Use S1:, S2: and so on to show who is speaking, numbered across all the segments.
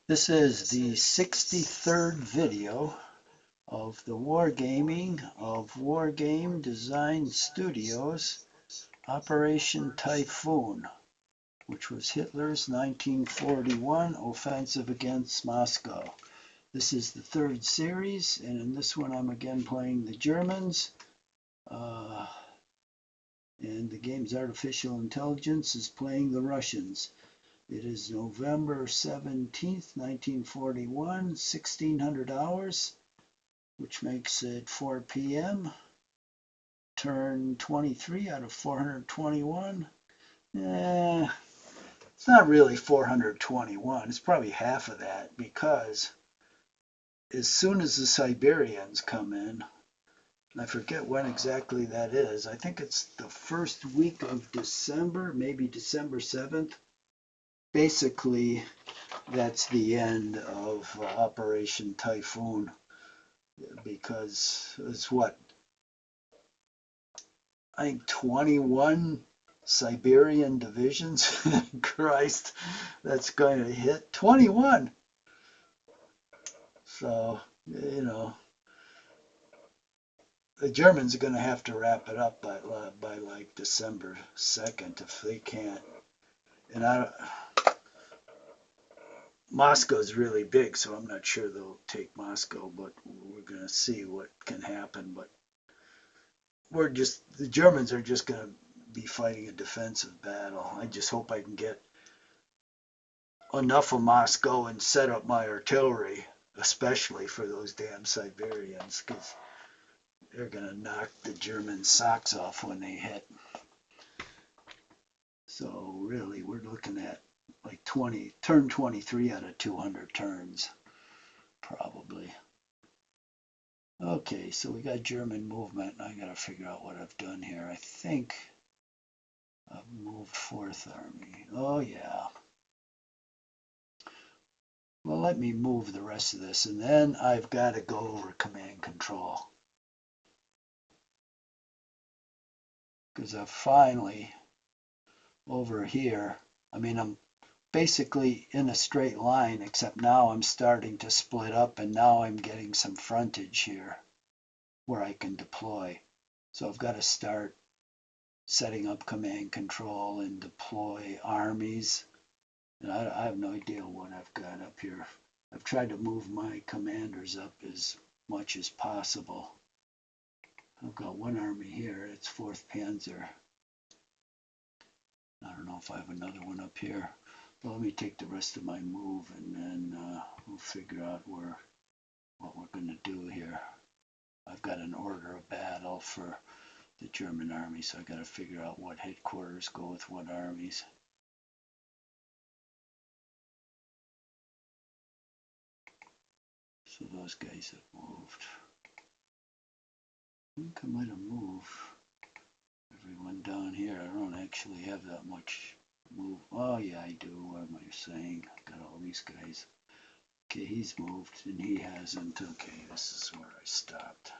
S1: This is the 63rd video of the wargaming of Wargame Design Studios Operation Typhoon, which was Hitler's 1941 offensive against Moscow. This is the third series, and in this one I'm again playing the Germans. And the game's artificial intelligence is playing the Russians. It is November 17th, 1941, 1600 hours, which makes it 4 p.m. Turn 23 out of 421. It's not really 421. It's probably half of that, because as soon as the Siberians come in, and I forget when exactly that is. I think it's the first week of December, maybe December 7th. Basically, that's the end of Operation Typhoon, because it's what, I think 21 Siberian divisions. Christ, that's going to hit 21. So, the Germans are going to have to wrap it up by like December 2nd if they can't. And Moscow's really big, so I'm not sure they'll take Moscow, but we're going to see what can happen. But the Germans are just going to be fighting a defensive battle. I just hope I can get enough of Moscow and set up my artillery, especially for those damn Siberians, because they're going to knock the German socks off when they hit. So really, we're looking at like turn 23 out of 200 turns, probably. Okay, so we got German movement, and I got to figure out what I've done here. I think I've moved 4th Army. Oh, yeah. Well, let me move the rest of this, and then I've got to go over command control. Because I've finally, over here, I'm basically in a straight line, except now I'm starting to split up, and now I'm getting some frontage here where I can deploy. So I've got to start setting up command control and deploy armies. And I have no idea what I've got up here. I've tried to move my commanders up as much as possible. I've got one army here, it's 4th Panzer. I don't know if I have another one up here. But let me take the rest of my move, and then we'll figure out what we're going to do here. I've got an order of battle for the German army, so I've got to figure out what headquarters go with what armies. So those guys have moved. I think I might have moved everyone down here. I don't actually have that much move. Oh yeah, I do. What am I saying? I got all these guys. Okay, he's moved and he hasn't. Okay, this is where I stopped.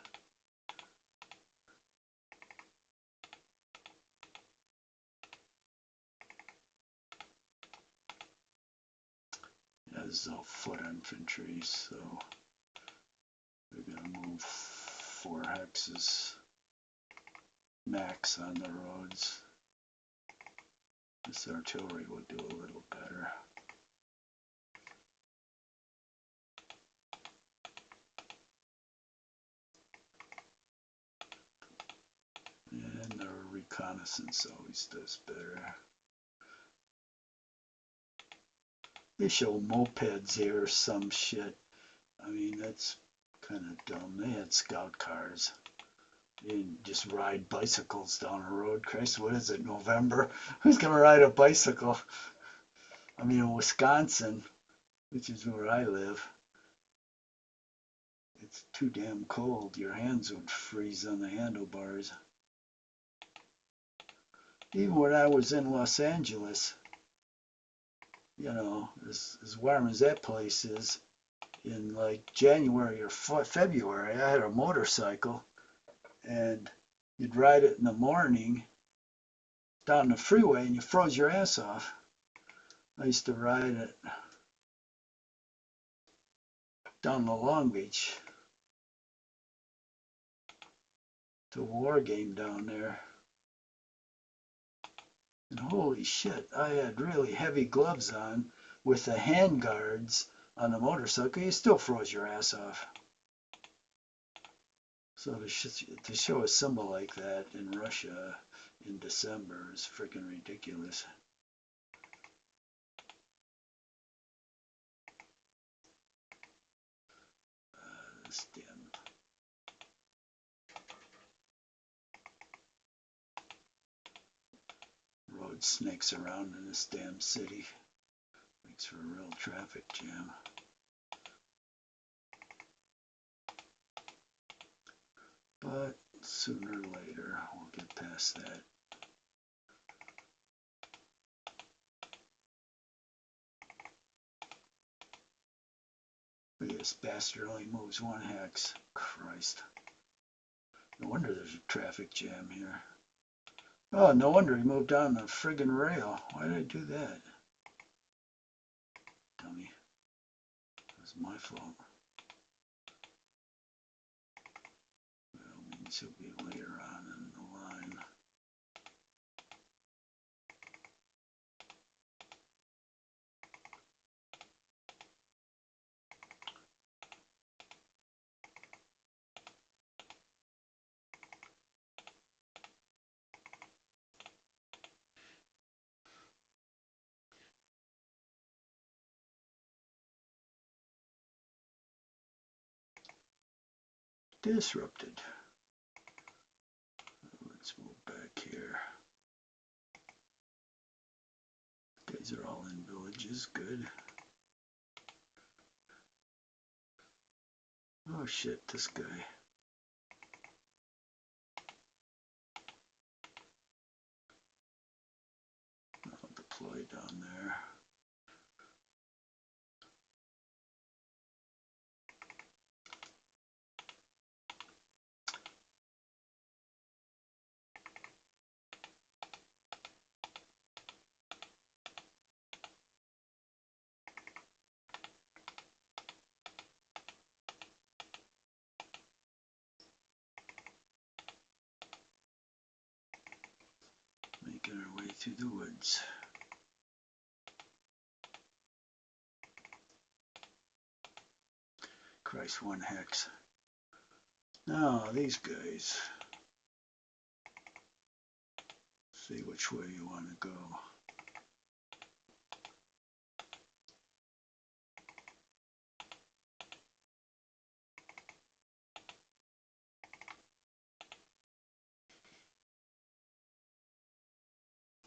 S1: As foot infantry, so we're going to move 4 hexes max on the roads. This artillery will do a little better. And the reconnaissance always does better. They show mopeds here or some shit. I mean, that's kind of dumb. They had scout cars. They didn't just ride bicycles down the road. Christ, what is it, November? Who's going to ride a bicycle? I mean, in Wisconsin, which is where I live, it's too damn cold. Your hands would freeze on the handlebars. Even when I was in Los Angeles, as warm as that place is, in like January or February, I had a motorcycle, and you'd ride it in the morning down the freeway and you froze your ass off. I used to ride it down to Long Beach to war game down there. And holy shit, I had really heavy gloves on with the hand guards on the motorcycle. You still froze your ass off. So to show a symbol like that in Russia in December is freaking ridiculous. This damn road snakes around in this damn city. Makes for a real traffic jam. But sooner or later we'll get past that. But this bastard only moves 1 hex. Christ. No wonder there's a traffic jam here. Oh, no wonder he moved down the friggin' rail. Why did I do that? Dummy. It was my fault. Well, means he'll be later on in the line. Disrupted. Let's move back here. Guys are all in villages. Good. Oh shit, this guy. I'll deploy down there. Making our way through the woods. Christ, 1 hex. Now, these guys. See which way you want to go.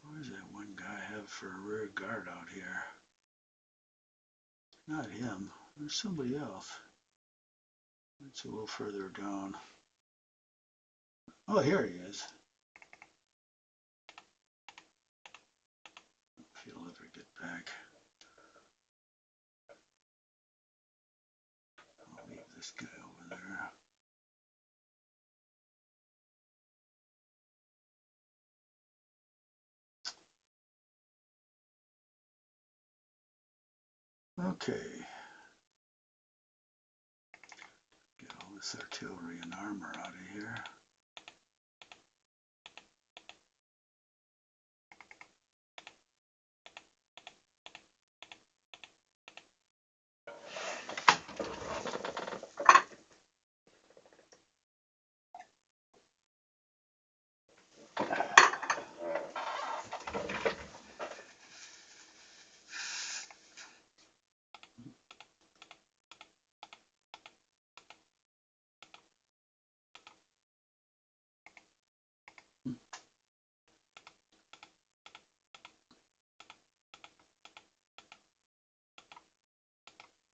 S1: Where's that one guy I have for a rear guard out here? Not him. There's somebody else. It's a little further down. Oh, here he is. If he'll ever get back. I'll leave this guy over there. Okay. Get all this artillery and armor out of here.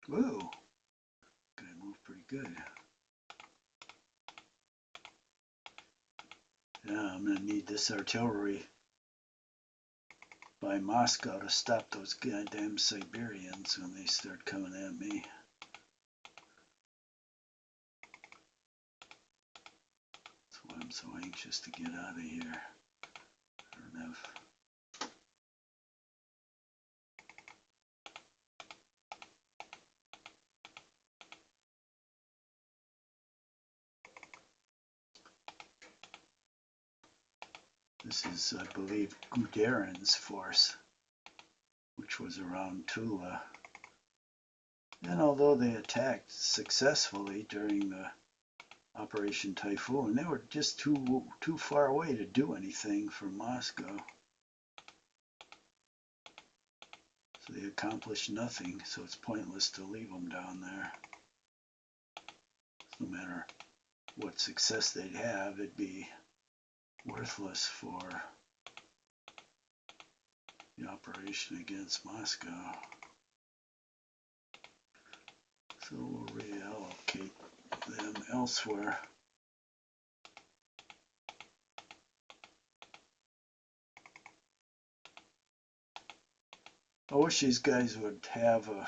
S1: Whoa. Guy moved pretty good. Yeah, I'm gonna need this artillery by Moscow to stop those goddamn Siberians when they start coming at me. That's why I'm so anxious to get out of here. I don't have This is, I believe, Guderian's force, which was around Tula. And although they attacked successfully during the Operation Typhoon, they were just too far away to do anything from Moscow. So they accomplished nothing, so it's pointless to leave them down there. No matter what success they'd have, it'd be worthless for the operation against Moscow. So we'll reallocate them elsewhere. I wish these guys would have a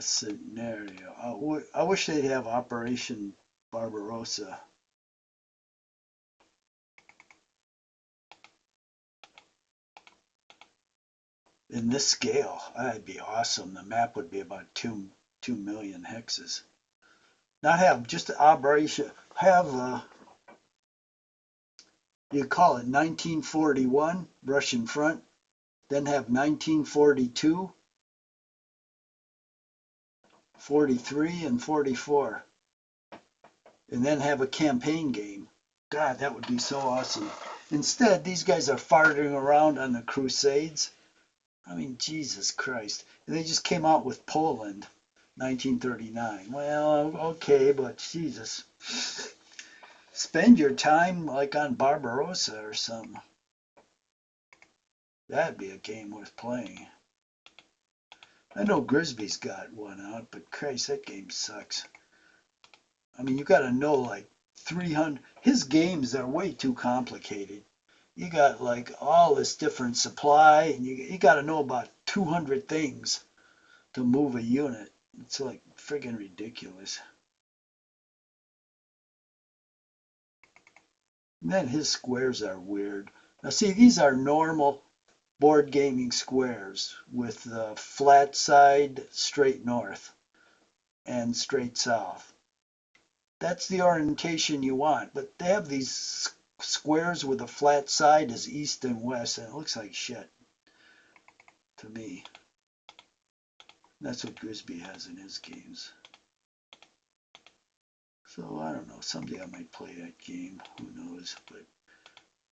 S1: scenario. I wish they'd have Operation Barbarossa. In this scale, that'd be awesome. The map would be about 2 million hexes. Not have just Operation, have you call it 1941 Russian front, then have 1942, 43, and 44, and then have a campaign game. God, that would be so awesome. Instead, these guys are farting around on the Crusades. I mean, Jesus Christ. And they just came out with Poland, 1939. Well, okay, but Jesus. Spend your time like on Barbarossa or something. That'd be a game worth playing. I know Grisby's got one out, but Christ, that game sucks. I mean, you got to know like 300. His games are way too complicated. You got like all this different supply, and you got to know about 200 things to move a unit. It's like friggin' ridiculous. And then his squares are weird. Now see, these are normal board gaming squares with the flat side straight north and straight south. That's the orientation you want, but they have these squares with a flat side as east and west, and it looks like shit to me. That's what Grisby has in his games. So I don't know, someday I might play that game, who knows, but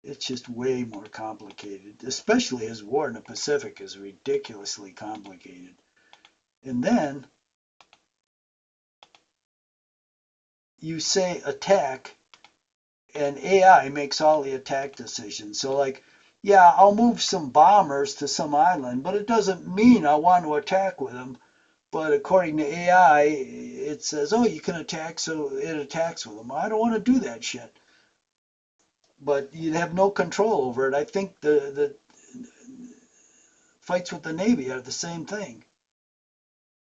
S1: it's just way more complicated, especially his war in the Pacific is ridiculously complicated. And then you say attack, and AI makes all the attack decisions. So like, yeah, I'll move some bombers to some island, but it doesn't mean I want to attack with them. But according to AI, it says, oh, you can attack, so it attacks with them. I don't want to do that shit. But you'd have no control over it. I think the fights with the Navy are the same thing.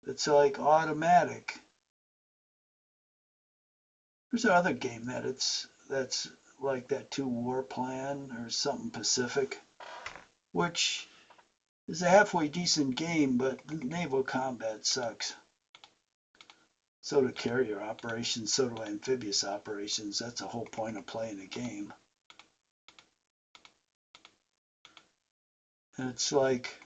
S1: It's like automatic. There's another game that's like that 2 War Plan or something Pacific, which is a halfway decent game, but naval combat sucks. So do carrier operations, so do amphibious operations. That's the whole point of playing a game. And it's like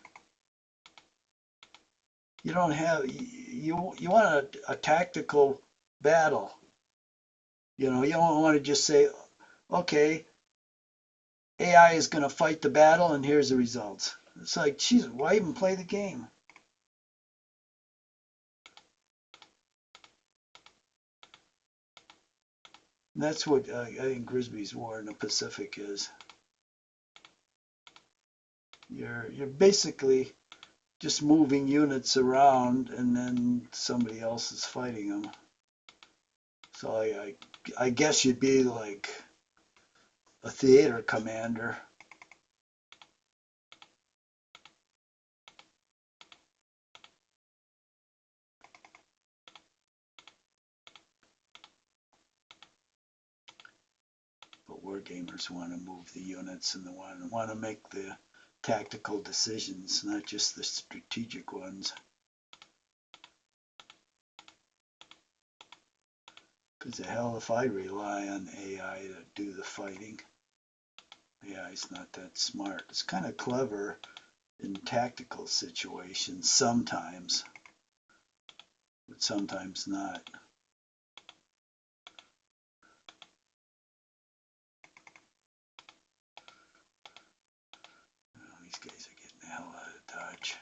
S1: you don't have you want a tactical battle. You know, you don't want to just say, okay, AI is going to fight the battle and here's the results. It's like, geez, why even play the game? And that's what I think Grisby's War in the Pacific is. You're basically just moving units around and then somebody else is fighting them. So I guess you'd be like a theater commander. But wargamers want to move the units and they want to make the tactical decisions, not just the strategic ones. Because the hell if I rely on AI to do the fighting. AI is not that smart. It's kind of clever in tactical situations sometimes, but sometimes not. Oh, these guys are getting the hell out of Dodge.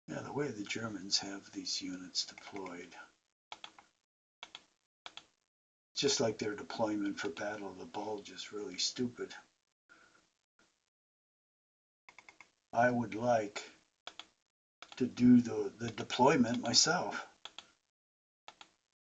S1: Yeah, the way the Germans have these units deployed, just like their deployment for Battle of the Bulge is really stupid. I would like to do the deployment myself.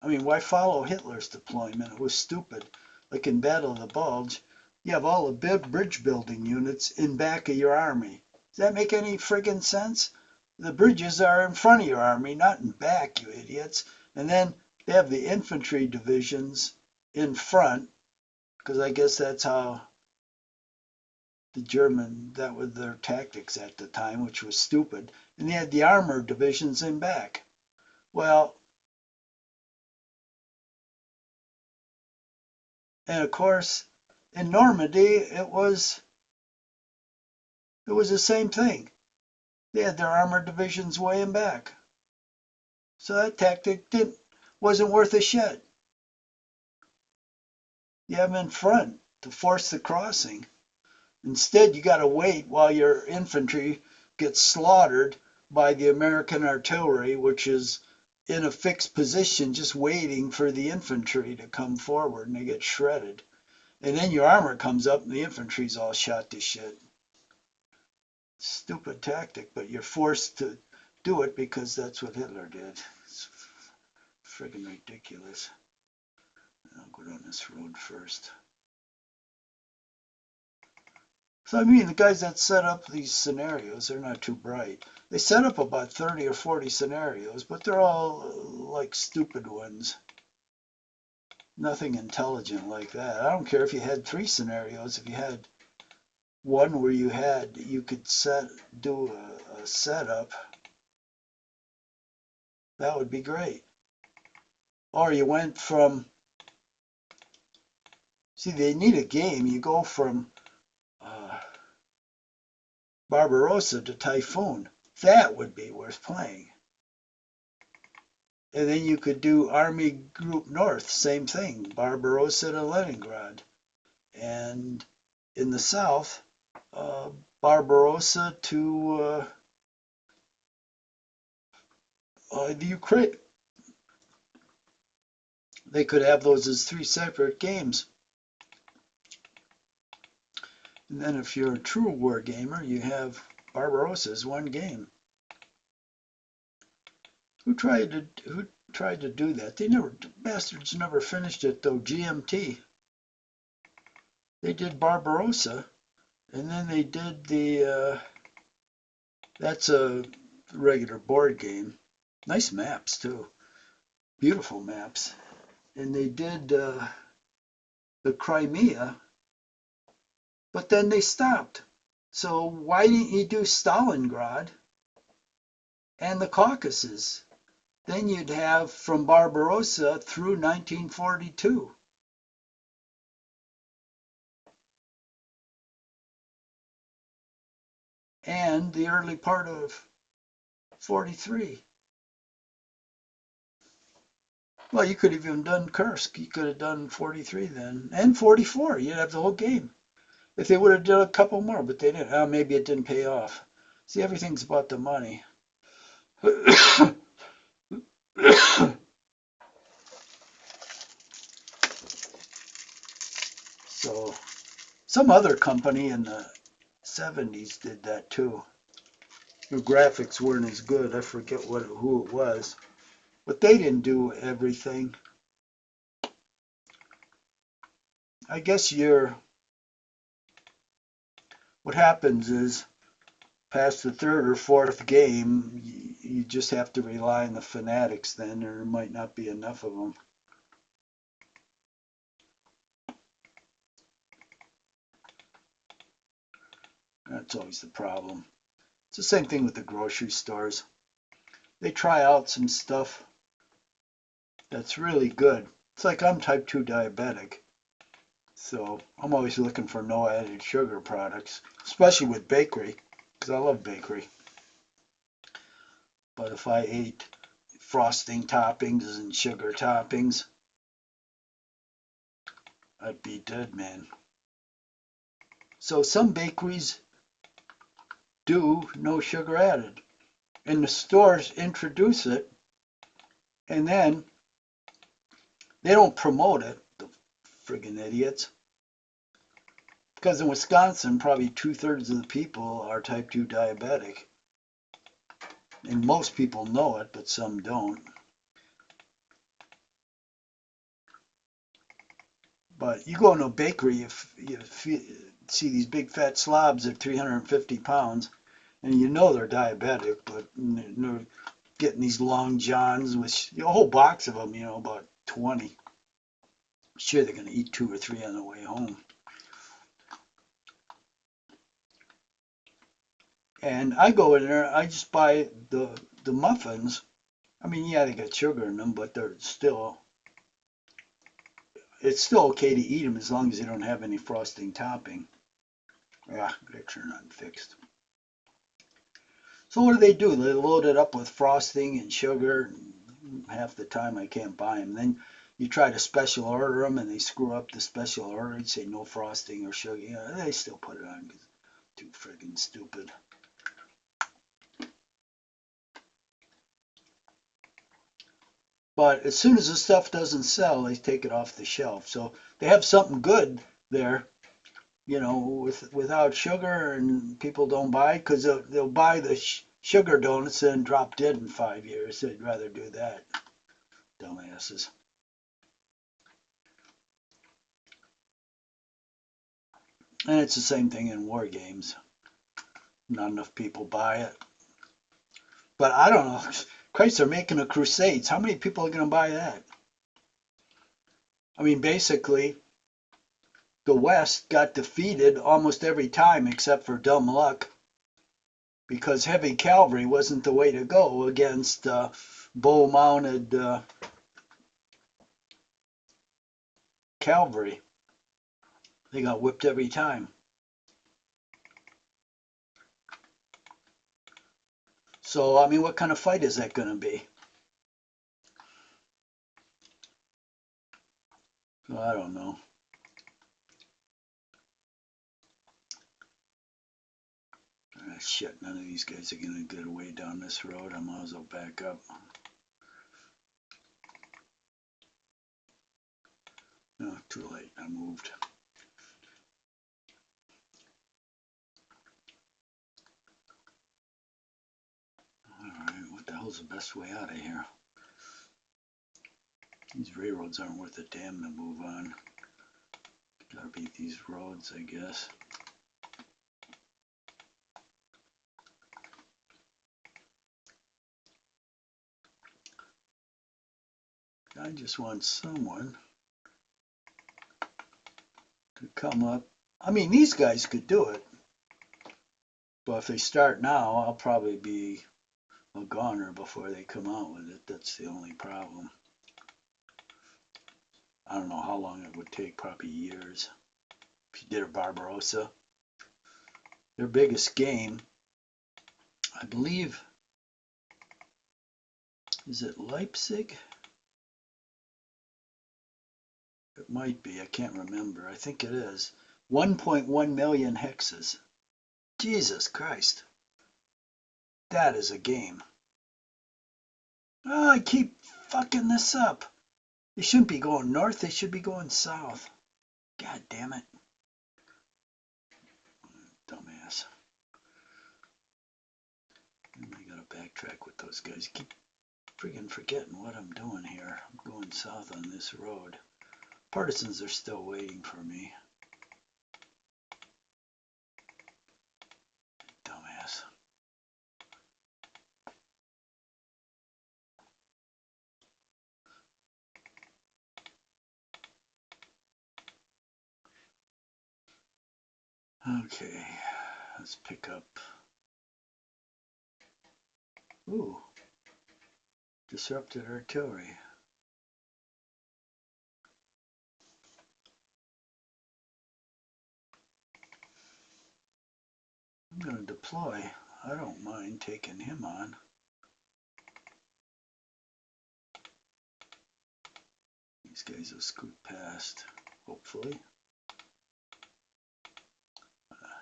S1: I mean, why follow Hitler's deployment? It was stupid. Like in Battle of the Bulge, you have all the bridge building units in back of your army. Does that make any friggin' sense? The bridges are in front of your army, not in back, you idiots. And then they have the infantry divisions in front, because I guess that's how the German, that was their tactics at the time, which was stupid. And they had the armored divisions in back. Well, and of course, in Normandy, it was the same thing. They had their armored divisions way in back. So that tactic wasn't worth a shit. You have them in front to force the crossing. Instead, you got to wait while your infantry gets slaughtered by the American artillery, which is in a fixed position just waiting for the infantry to come forward, and they get shredded. And then your armor comes up and the infantry's all shot to shit. Stupid tactic, but you're forced to do it because that's what Hitler did. It's friggin' ridiculous. I'll go down this road first. So I mean, the guys that set up these scenarios, they're not too bright. They set up about 30 or 40 scenarios, but they're all like stupid ones. Nothing intelligent like that. I don't care if you had 3 scenarios. If you had one where you could do a setup, that would be great. Or you went from, see, they need a game. You go from Barbarossa to Typhoon. That would be worth playing. And then you could do Army Group North, same thing, Barbarossa to Leningrad. And in the south, Barbarossa to the Ukraine. They could have those as 3 separate games. And then if you're a true war gamer, you have Barbarossa as one game. Who tried to do that? The bastards never finished it though. GMT. They did Barbarossa, and then they did that's a regular board game. Nice maps too. Beautiful maps. And they did the Crimea, but then they stopped. So why didn't you do Stalingrad and the Caucasus? Then you'd have from Barbarossa through 1942. And the early part of 43. Well, you could have even done Kursk. You could have done 43 then. And 44. You'd have the whole game. If they would have done a couple more, but they didn't. Oh, maybe it didn't pay off. See, everything's about the money. So, some other company in the 70s did that too. The graphics weren't as good. I forget who it was. But they didn't do everything. I guess what happens is past the 3rd or 4th game, you just have to rely on the fanatics then, or there might not be enough of them. That's always the problem. It's the same thing with the grocery stores. They try out some stuff that's really good. It's like I'm type 2 diabetic, so I'm always looking for no added sugar products, especially with bakery, because I love bakery. But if I ate frosting toppings and sugar toppings, I'd be dead, man. So some bakeries do no sugar added, and the stores introduce it, and then they don't promote it, the friggin' idiots. Because in Wisconsin, probably 2/3 of the people are type 2 diabetic. And most people know it, but some don't. But you go into a bakery, if you see these big fat slobs at 350 pounds, and you know they're diabetic, but they're getting these long johns, which a whole box of them, about 20. Sure, they're going to eat 2 or 3 on the way home. And I go in there, I just buy the muffins. I mean, yeah, they got sugar in them, but it's still okay to eat them as long as they don't have any frosting topping. Yeah, gotta turn on fixed. So what do? They load it up with frosting and sugar. Half the time I can't buy them. Then you try to special order them, and they screw up the special order and say no frosting or sugar. They still put it on because too friggin' stupid. But as soon as the stuff doesn't sell, they take it off the shelf. So they have something good there, without sugar, and people don't buy because they'll buy the sugar donuts and drop dead in 5 years. They'd rather do that. Dumbasses. And it's the same thing in war games. Not enough people buy it. But I don't know. Christ, they're making a Crusades. How many people are going to buy that? I mean, basically, the West got defeated almost every time except for dumb luck because heavy cavalry wasn't the way to go against bow-mounted cavalry. They got whipped every time. So, I mean, what kind of fight is that going to be? Well, I don't know. Shit, none of these guys are going to get away down this road. I might as well back up. No, too late. I moved. Alright, what the hell's the best way out of here? These railroads aren't worth a damn to move on. Gotta beat these roads, I guess. I just want someone to come up. I mean, these guys could do it. But if they start now, I'll probably be a goner before they come out with it. That's the only problem. I don't know how long it would take, probably years. If you did a Barbarossa. Their biggest game, I believe, is it Leipzig? It might be, I can't remember. I think it is. 1.1 million hexes. Jesus Christ. That is a game. Oh, I keep fucking this up. They shouldn't be going north, they should be going south. God damn it. Dumbass. I gotta backtrack with those guys. I keep freaking forgetting what I'm doing here. I'm going south on this road. Partisans are still waiting for me. Dumbass. Okay. Let's pick up. Ooh, disrupted artillery. I'm going to deploy. I don't mind taking him on. These guys will scoot past, hopefully.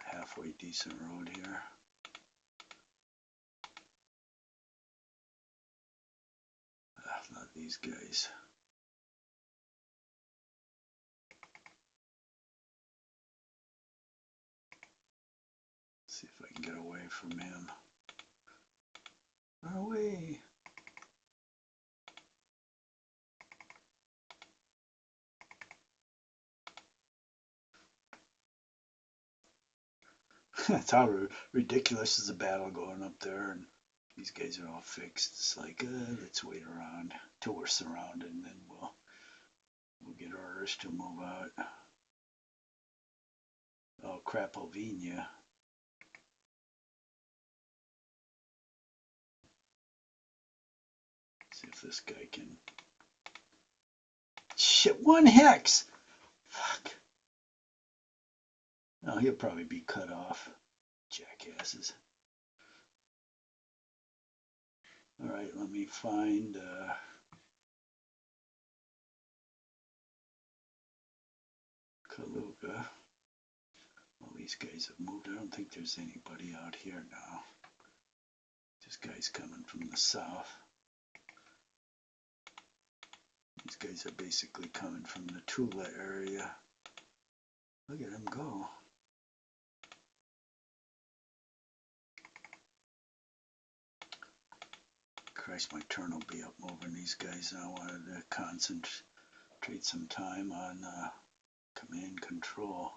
S1: Halfway decent road here. Not these guys. See if I can get away from him. Run away! That's how ridiculous is the battle going up there, and these guys are all fixed. It's like, let's wait around till we're surrounded, and then we'll get orders to move out. Oh, Krapovina. See if this guy can. Shit, 1 hex! Fuck. Oh, he'll probably be cut off. Jackasses. Alright, let me find Kaluga. Well, these guys have moved. I don't think there's anybody out here now. This guy's coming from the south. These guys are basically coming from the Tula area. Look at him go. Christ, my turn will be up moving these guys, and I wanted to concentrate some time on command control.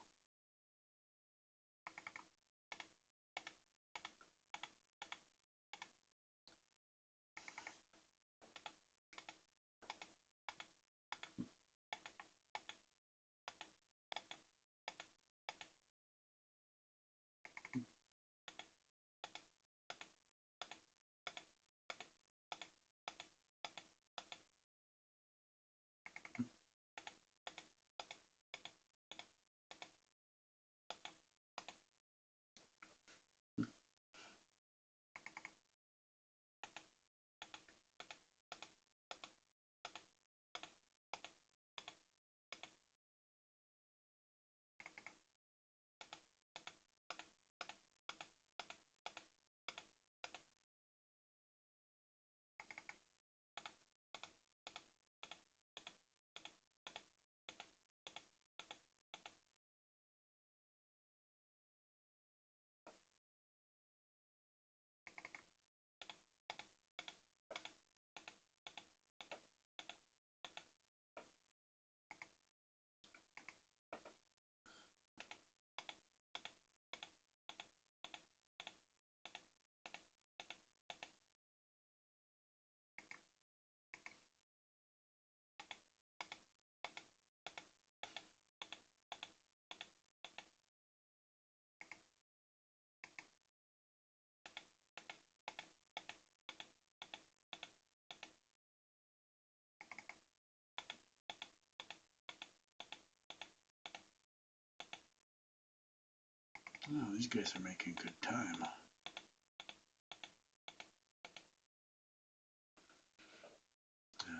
S1: Oh, these guys are making good time.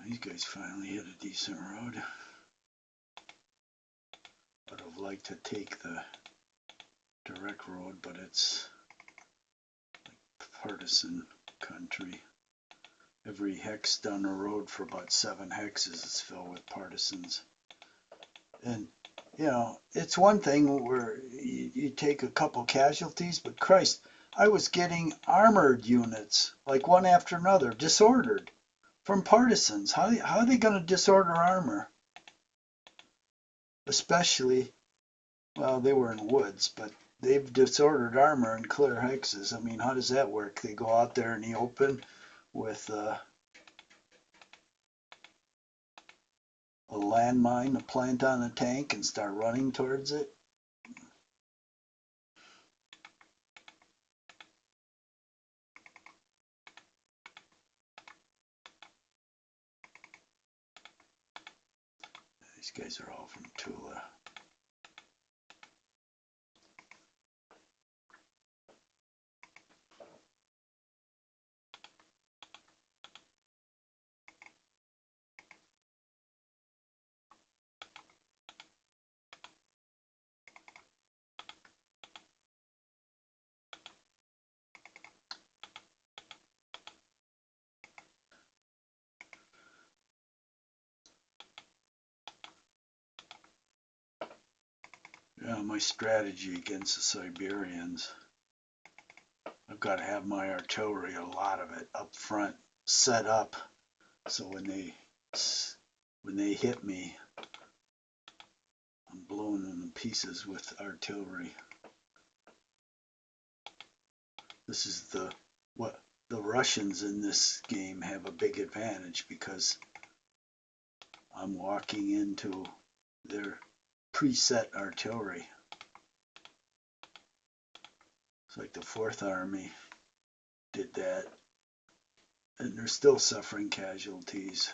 S1: These guys finally hit a decent road. Would have liked to take the direct road, but it's like partisan country. Every hex down the road for about 7 hexes is filled with partisans. And, you know, it's one thing where you take a couple casualties, but Christ, I was getting armored units, like one after another, disordered from partisans. How are they going to disorder armor? Especially, well, they were in woods, but they've disordered armor and clear hexes. I mean, how does that work? They go out there in the open with a landmine to plant on a tank and start running towards it. These guys are all from Tula. Yeah, my strategy against the Siberians, I've got to have my artillery, a lot of it, up front, set up, so when they hit me, I'm blowing them to pieces with artillery. This is what the Russians in this game have a big advantage because I'm walking into their preset artillery. It's like the Fourth Army did that, and they're still suffering casualties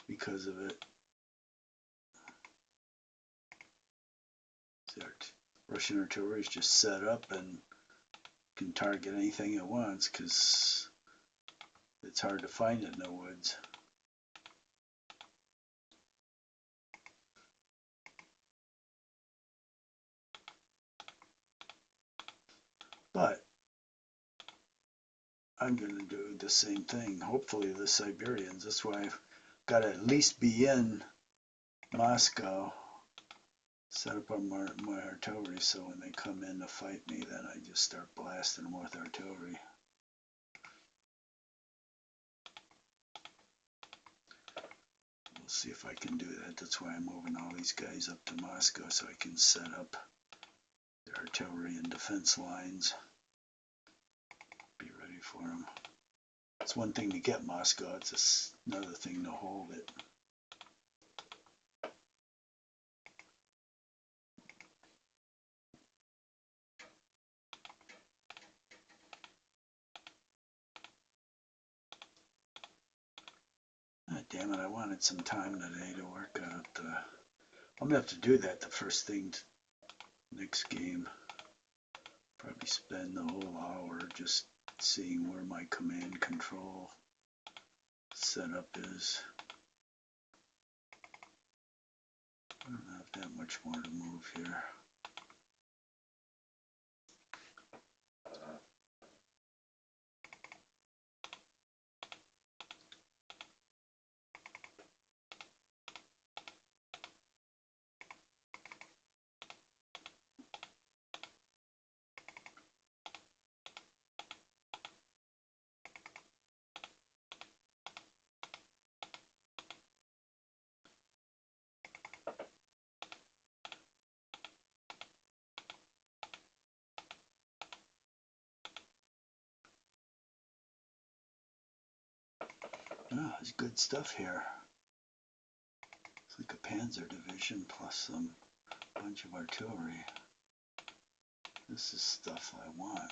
S1: because of it. Russian artillery is just set up and can target anything it wants because it's hard to find it in the woods. But I'm going to do the same thing. Hopefully the Siberians. That's why I've got to at least be in Moscow. Set up on my artillery so when they come in to fight me, then I just start blasting them with artillery. We'll see if I can do that. That's why I'm moving all these guys up to Moscow so I can set up the artillery and defense lines. Be ready for them. It's one thing to get Moscow, it's another thing to hold it. Ah, damn it, I wanted some time today to work out. I'm going to have to do that the first thing next game. Probably spend the whole hour just seeing where my command control setup is. I don't have that much more to move here. Oh, there's good stuff here. It's like a panzer division plus some bunch of artillery. This is stuff I want.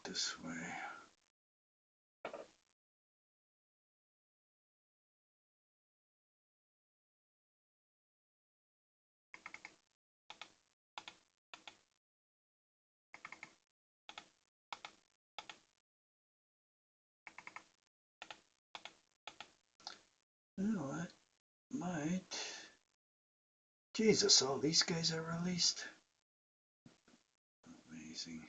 S1: this way. You know what? Might. Jesus, all these guys are released. Amazing.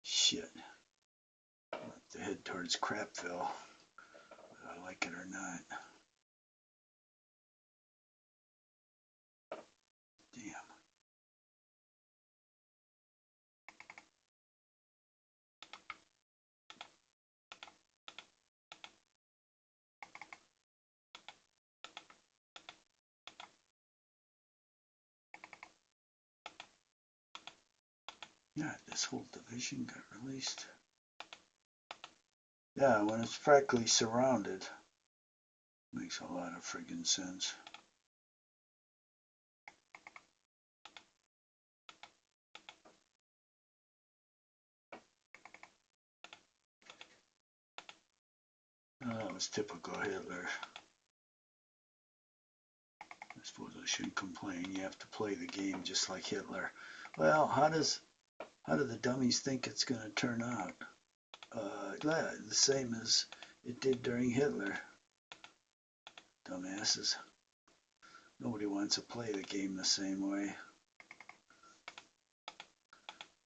S1: Shit. I'll have to head towards Crapville, whether I like it or not. Damn. Yeah, this whole division got released. Yeah, when it's practically surrounded, makes a lot of friggin' sense. Oh, that was typical Hitler. I suppose I shouldn't complain. You have to play the game just like Hitler. Well, how do the dummies think it's going to turn out? Yeah, the same as it did during Hitler. Dumbasses. Nobody wants to play the game the same way.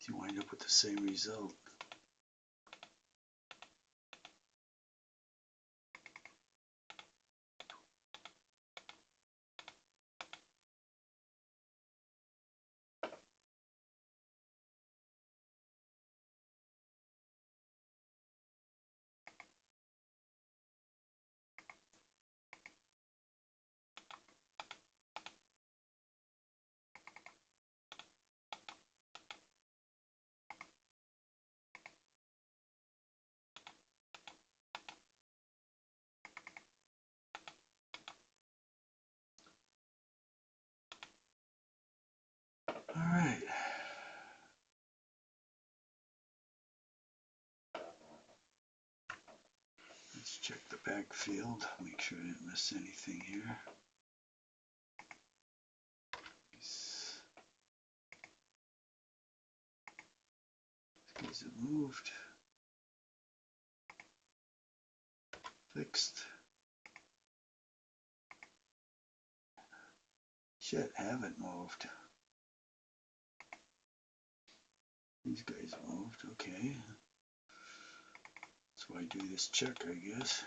S1: You wind up with the same result. All right. Let's check the backfield, make sure I didn't miss anything here. These guys have moved. Fixed. Shit, haven't moved. These guys moved, okay. That's why I do this check, I guess.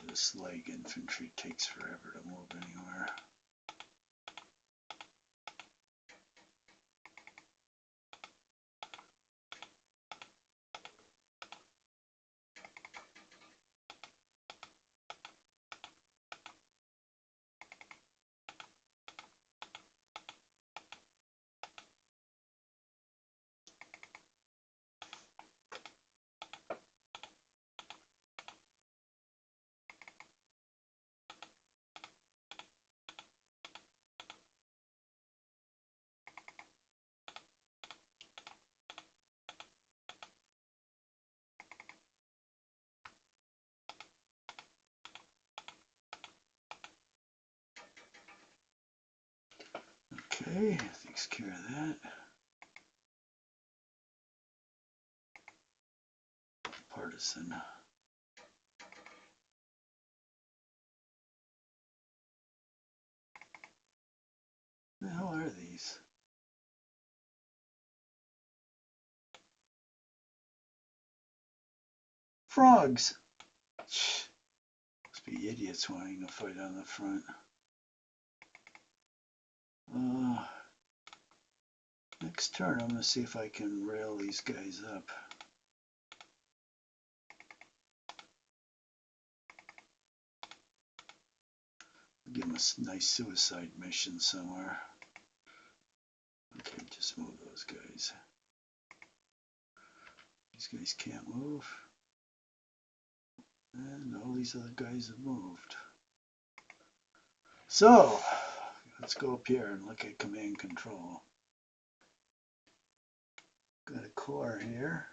S1: This leg infantry takes forever to move anywhere. Okay, takes care of that. Partisan. What the hell are these? Frogs! Must be idiots wanting to fight on the front. Next turn, I'm going to see if I can rail these guys up. Give them a nice suicide mission somewhere. Okay, just move those guys. These guys can't move. And all these other guys have moved. So, let's go up here and look at command control. Got a corps here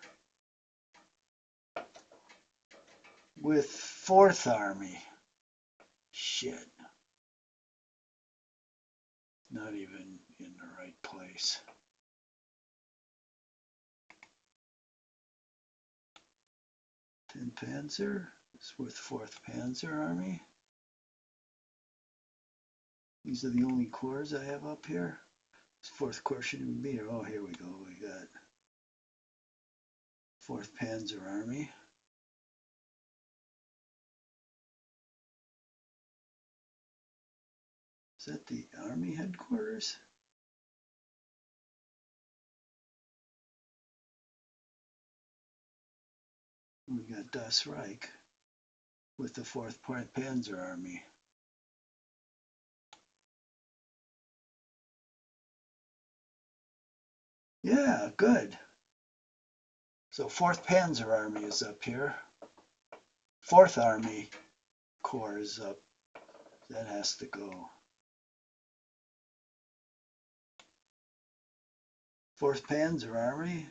S1: with 4th Army. Shit. Not even in the right place. Panzer is with 4th Panzer Army. These are the only corps I have up here. This 4th Corps shouldn't even be here. Oh, here we go. We got 4th Panzer Army. Is that the Army headquarters? We got Das Reich with the 4th Panzer Army. Yeah, good. So 4th Panzer Army is up here. 4th Army Corps is up. That has to go. 4th Panzer Army.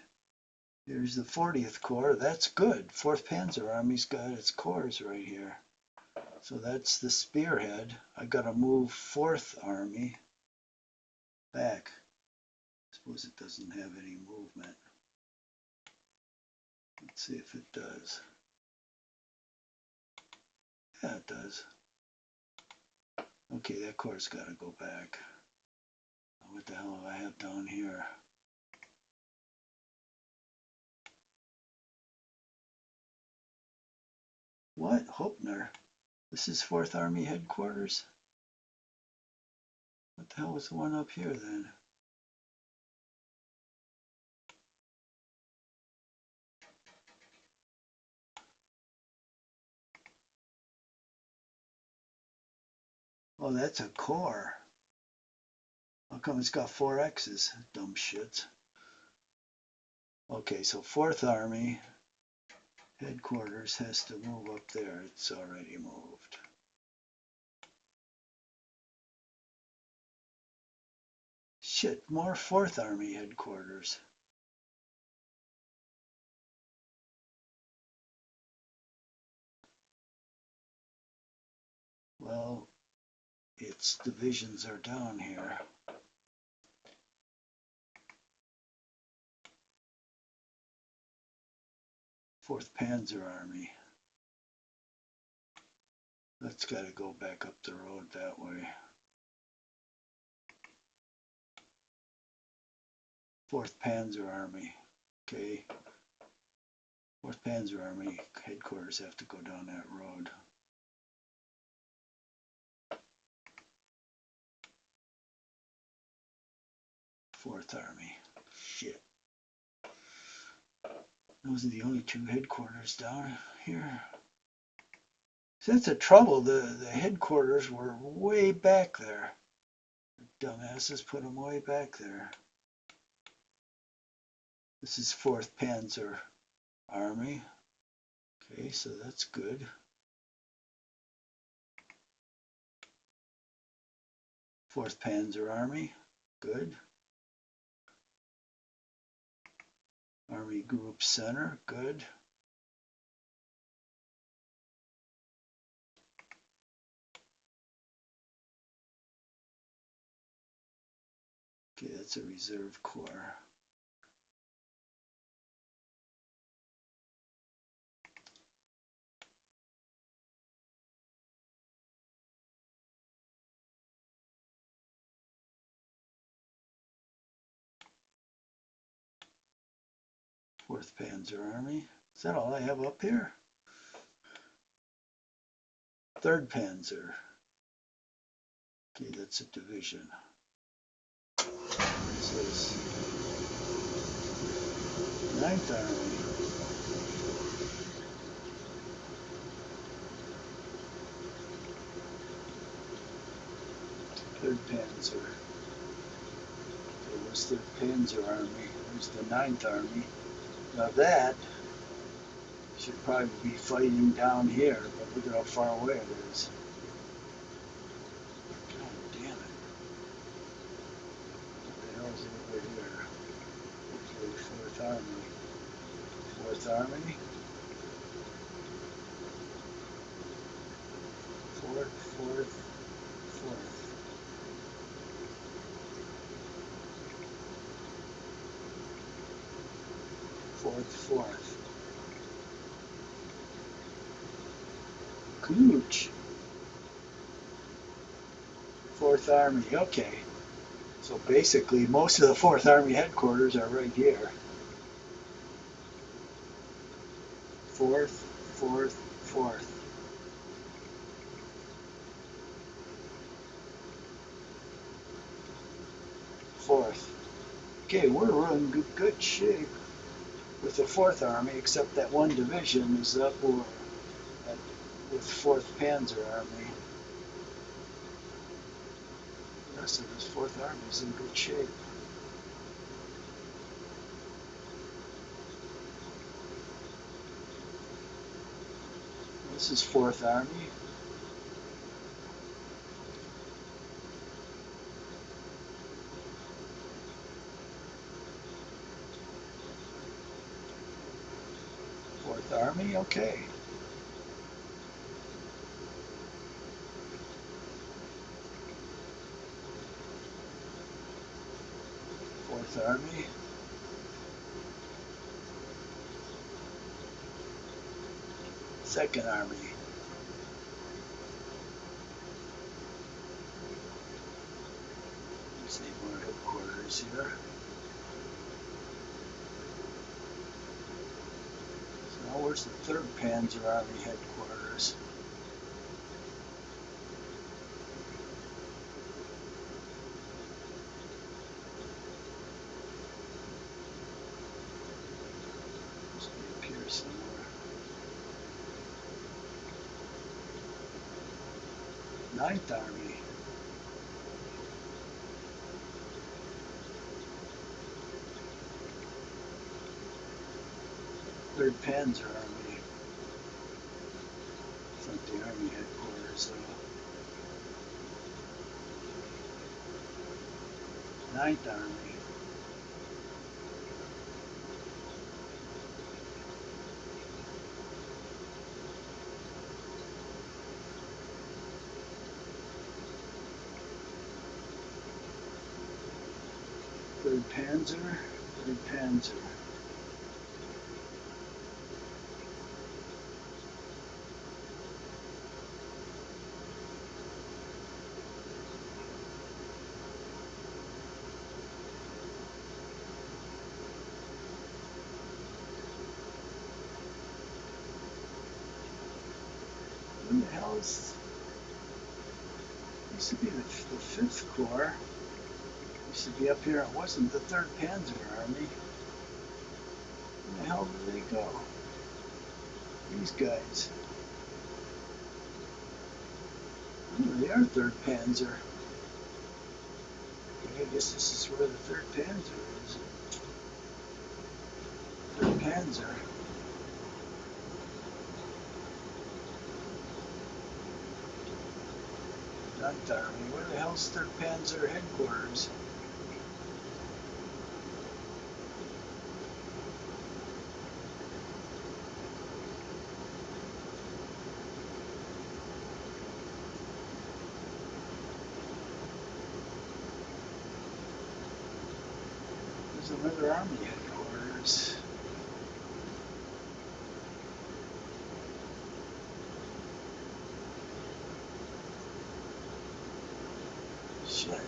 S1: Here's the 40th Corps. That's good. 4th Panzer Army's got its corps right here. So that's the spearhead. I got to move 4th Army back. I suppose it doesn't have any movement. Let's see if it does. Yeah, it does. Okay, that corps got to go back. What the hell do I have down here? What? Hopner? This is 4th Army headquarters? What the hell was the one up here then? Oh, that's a corps. How come it's got 4 X's? Dumb shits. Okay, so 4th Army headquarters has to move up there. It's already moved. Shit, more 4th Army headquarters. Well, its divisions are down here. Fourth Panzer Army. That's got to go back up the road that way. 4th Panzer Army. Okay. 4th Panzer Army headquarters have to go down that road. Fourth Army. Shit. Those are the only 2 headquarters down here. So that's the trouble. The headquarters were way back there. Dumbasses put them way back there. This is 4th Panzer Army. Okay, so that's good. 4th Panzer Army. Good. Army Group Center. Good. Okay, that's a reserve corps. Fourth Panzer Army. Is that all I have up here? 3rd Panzer. Okay, that's a division. This is 9th Army. 3rd Panzer. There was the Panzer Army. There's the 9th Army. Now that Should probably be fighting down here, but look at how far away it is. God damn it. What the hell is over here? Hopefully 4th Army. 4th Army? 4th. 4th. Gooch. 4th Army, okay. So basically, most of the 4th Army headquarters are right here. 4th. 4th. Okay, we're in good shape with the 4th Army, except that one division is up with 4th Panzer Army. The rest of this 4th Army is in good shape. This is 4th Army. Army, okay. Fourth Army. Second Army. Let's see more headquarters here. So now where's the 3rd Panzer Army headquarters? Must be up here somewhere. Ninth Army. Third Panzer Army. It's not the Army headquarters though. Ninth Army. Third Panzer. Who the hell is? Used to be the 5th Corps. Used to be up here. It wasn't the 3rd Panzer Army. Where the hell did they go? These guys. Oh, they are 3rd Panzer. Okay, I guess this is where the 3rd Panzer is. 3rd Panzer. Ninth Army. Where the hell's 3rd Panzer headquarters? There's another Army headquarters. Shit.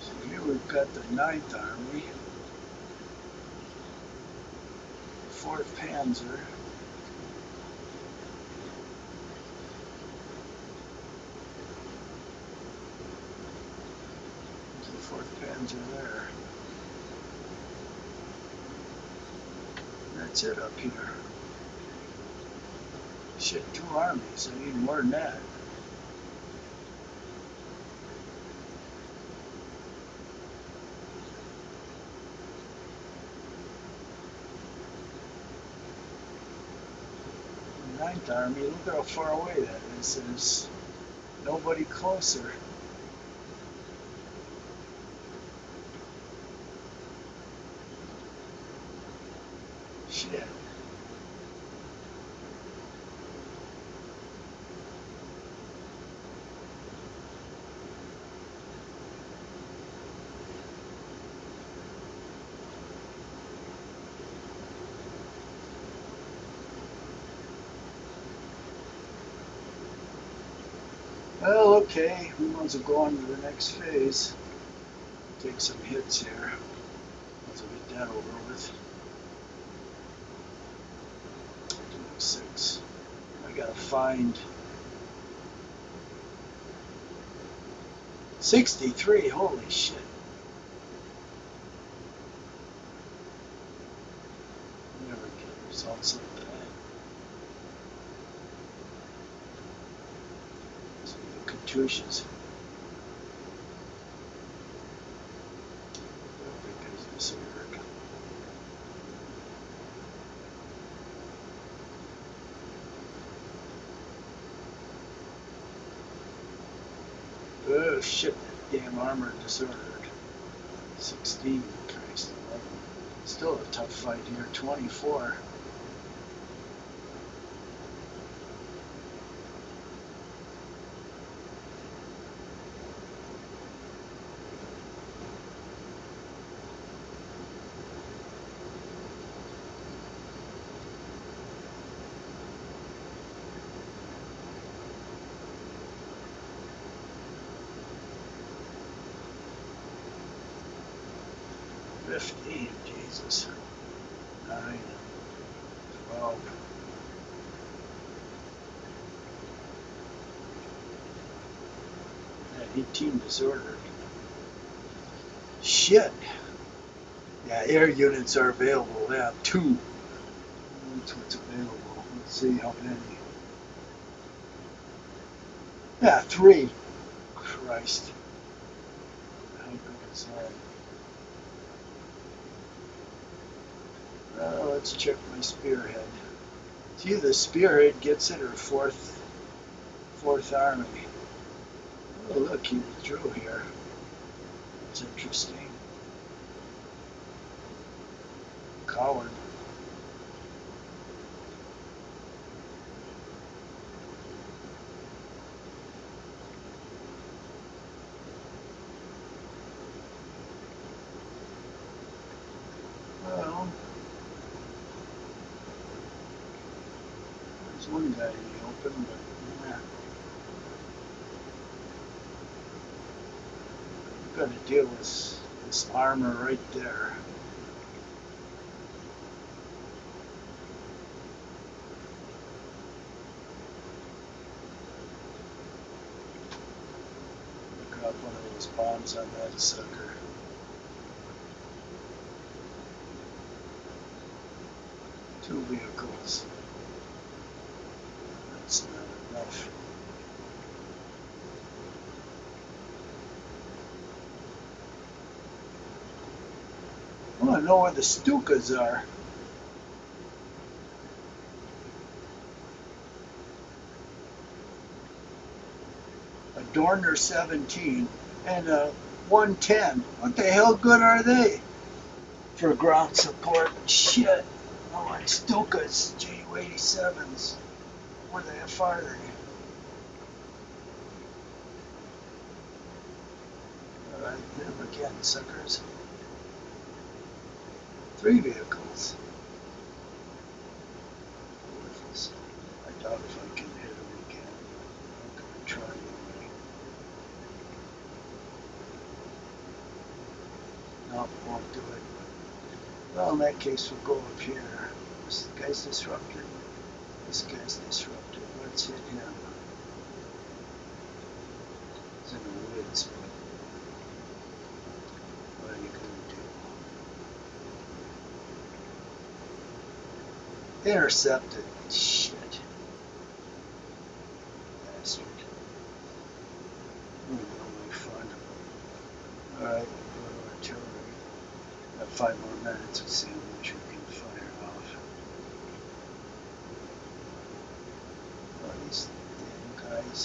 S1: So here we've got the 9th Army, 4th Panzer. There's the 4th Panzer there. That's it up here. Shit, 2 armies. I need more than that. The 9th Army, look at how far away that is. There's nobody closer. Shit. Well, okay, we might as well go on to the next phase. Take some hits here. Might as well get that over with. 6. I gotta find 63. Holy shit. Never get results like that. Katushes. Because this work. Oh shit, that damn armor disordered. 16, Christ. Still a tough fight here. 24. Jesus. 9, 12. Yeah, 18 disordered. Shit. Yeah, air units are available. They have 2. That's what's available. Let's see how many. Yeah, 3. Christ. How good is that? Let's check my spearhead. See, the spearhead gets it, or 4th Army. Oh, look, he withdrew here. That's interesting. Coward. Well, there's one guy in the open, but yeah. I've got to deal with this armor right there. Drop one of those bombs on that sucker. Two vehicles. That's not enough. I want to know where the Stukas are. A Dorner 17 and a 110. What the hell good are they for ground support? Shit. Oh, and Stukas, Ju-87s. Where the F are they? Alright, them again, suckers. 3 vehicles. Worthless. I doubt if I can hit them again. I'm gonna try anyway. No, won't do it. Well, in that case, we'll go up here. This guy's disrupted. This guy's disrupted. Let's hit him. He's in the woods. What are you going to do? Intercepted. Shit. Bastard. Oh, my fun. Alright, go to artillery. Got 5 more minutes. Let's see how much we can fire off. Oh, these damn guys.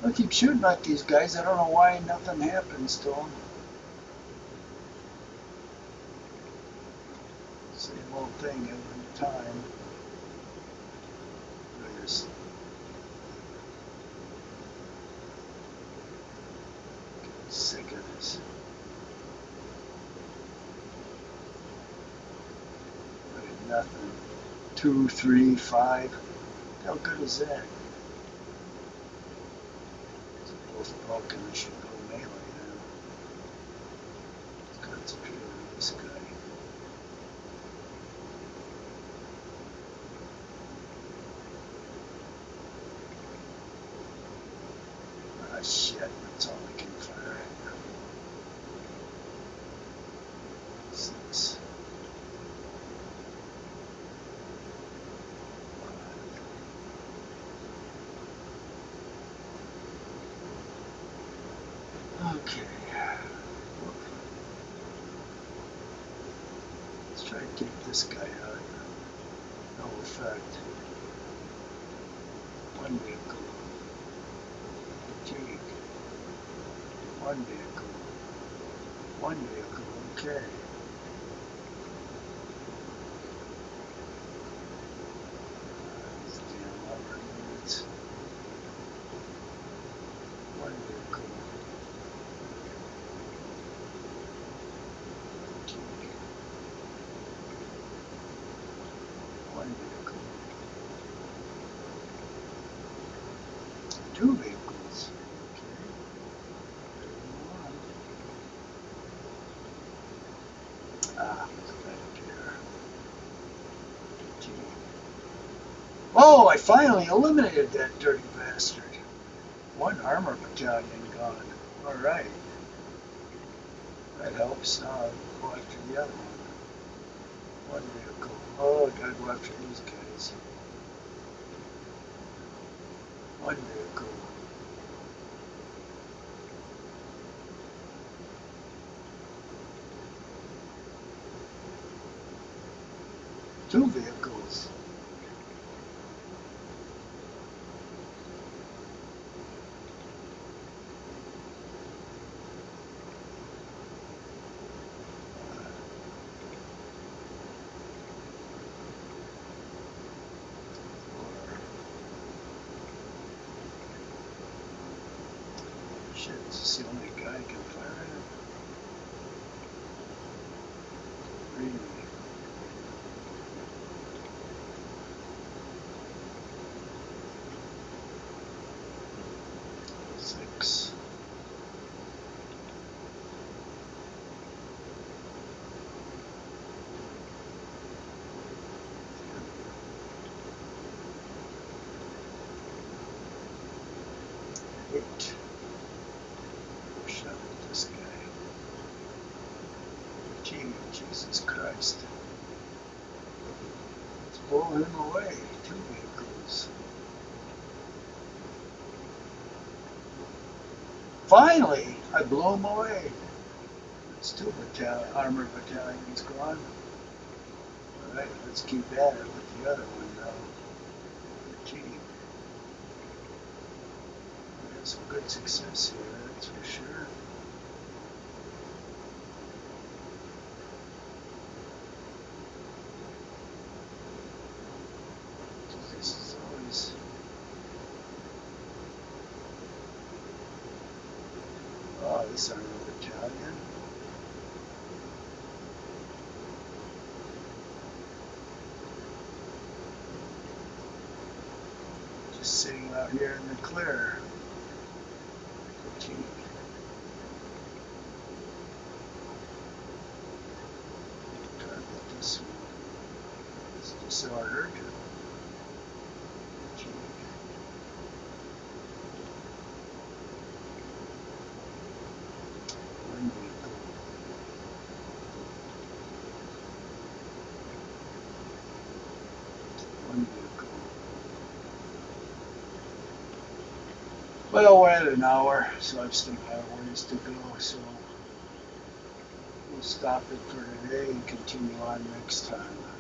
S1: I keep shooting at these guys. I don't know why nothing happens to them. Same old thing every time. I just get sick of this. Right, nothing. 2, 3, 5. How good is that? It's both broken. I should go melee now. Let's concentrate on this guy. Ah, shit. That's all I can fire at. 6. 5. Okay. Let's try to take this guy out. No effect. 1 vehicle. Fatigue. 1 vehicle. 1 vehicle. Okay. These damn armor units. 1 vehicle. Fatigue. 1 vehicle. 2 vehicles. Okay. Ah, it's back here. Fatigue. Oh, I finally eliminated that dirty bastard. 1 armor battalion gone. Alright. That helps. Now I'll go after the other one. 1 vehicle. Oh, I gotta go after these guys. 1 vehicle. 2 vehicles. Shit, is this the only guy I can fire at? Really? Six. Eight. Shot at this guy. Gee, Jesus Christ. Let's blow him away. 2 vehicles. Finally, I blew him away. There's 2 armor battalions gone. Alright, let's keep at it with the other one now. Gee. We had some good success here, that's for sure. This is always... Oh, this armor battalion. Just sitting out here in the clear. Fatigue. Target this one. It's disordered. Fatigue. 1 vehicle. Well, we're at an hour, so I've still got a ways to go, so we'll stop it for today and continue on next time.